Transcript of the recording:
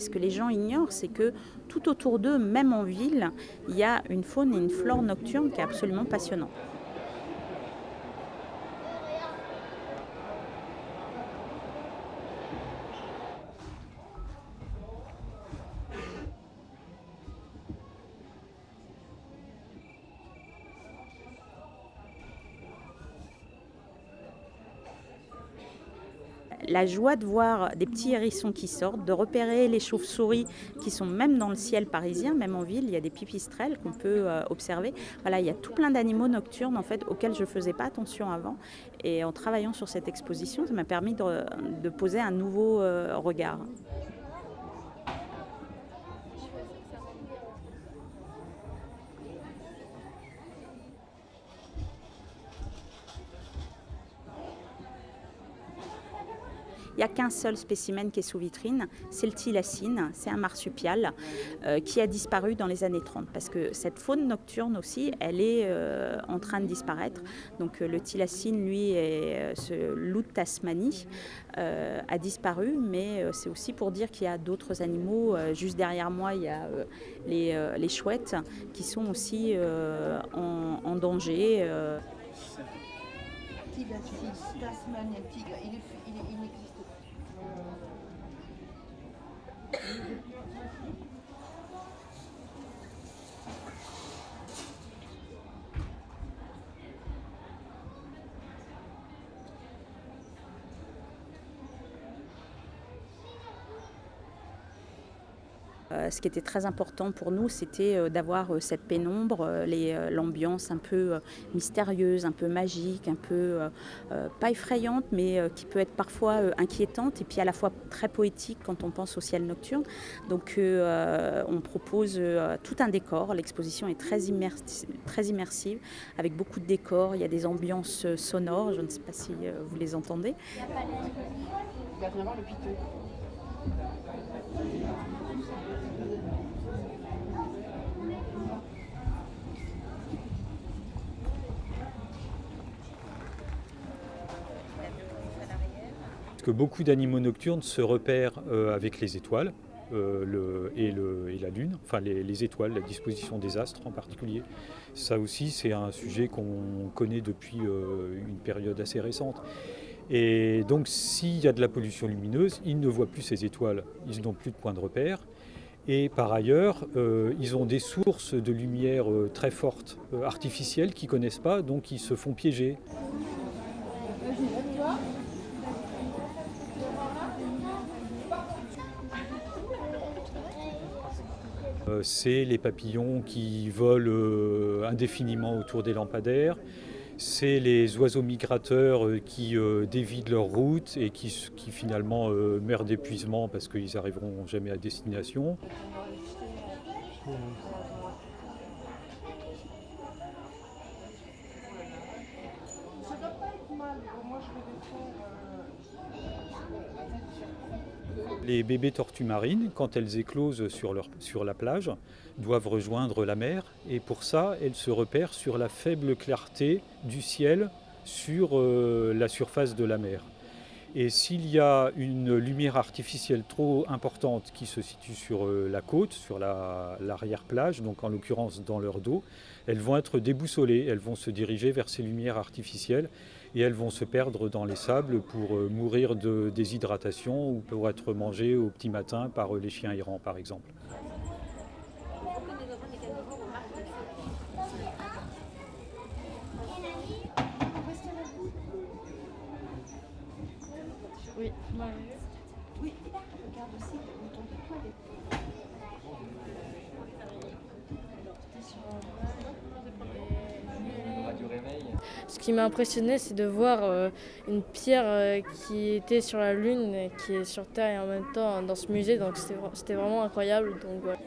ce que les gens ignorent, c'est que tout autour d'eux, même en ville, il y a une faune et une flore nocturne qui est absolument passionnante. La joie de voir des petits hérissons qui sortent, de repérer les chauves-souris qui sont même dans le ciel parisien, même en ville, il y a des pipistrelles qu'on peut observer. Voilà, il y a tout plein d'animaux nocturnes en fait, auxquels je ne faisais pas attention avant. Et en travaillant sur cette exposition, ça m'a permis de poser un nouveau regard. Il n'y a qu'un seul spécimen qui est sous vitrine, c'est le thylacine, c'est un marsupial qui a disparu dans les années 30 parce que cette faune nocturne aussi, elle est en train de disparaître. Donc le thylacine, lui, est ce loup de Tasmanie, a disparu, mais c'est aussi pour dire qu'il y a d'autres animaux. Juste derrière moi, il y a les chouettes qui sont aussi en danger. Thylacine, Tasmanien tigre, il n'existe pas. Ce qui était très important pour nous, c'était d'avoir cette pénombre, l'ambiance un peu mystérieuse, un peu magique, un peu pas effrayante, mais qui peut être parfois inquiétante et puis à la fois très poétique quand on pense au ciel nocturne. Donc on propose tout un décor. L'exposition est très immersive, avec beaucoup de décors. Il y a des ambiances sonores, je ne sais pas si vous les entendez. Viens voir le piteux. Que beaucoup d'animaux nocturnes se repèrent avec les étoiles et la Lune, enfin les étoiles, la disposition des astres en particulier. Ça aussi, c'est un sujet qu'on connaît depuis une période assez récente. Et donc, s'il y a de la pollution lumineuse, ils ne voient plus ces étoiles, ils n'ont plus de point de repère. Et par ailleurs, ils ont des sources de lumière très fortes, artificielles, qu'ils ne connaissent pas, donc ils se font piéger. C'est les papillons qui volent indéfiniment autour des lampadaires. C'est les oiseaux migrateurs qui dévient leur route et qui finalement meurent d'épuisement parce qu'ils n'arriveront jamais à destination. Les bébés tortues marines, quand elles éclosent sur la plage, doivent rejoindre la mer et pour ça, elles se repèrent sur la faible clarté du ciel sur la surface de la mer. Et s'il y a une lumière artificielle trop importante qui se situe sur la côte, sur l'arrière-plage, donc en l'occurrence dans leur dos, elles vont être déboussolées, elles vont se diriger vers ces lumières artificielles et elles vont se perdre dans les sables pour mourir de déshydratation ou pour être mangées au petit matin par les chiens errants par exemple. Oui, oui, regarde aussi, autour de toi, Ce qui m'a impressionné, c'est de voir une pierre qui était sur la Lune et qui est sur Terre et en même temps dans ce musée. Donc c'était vraiment incroyable. Donc, ouais.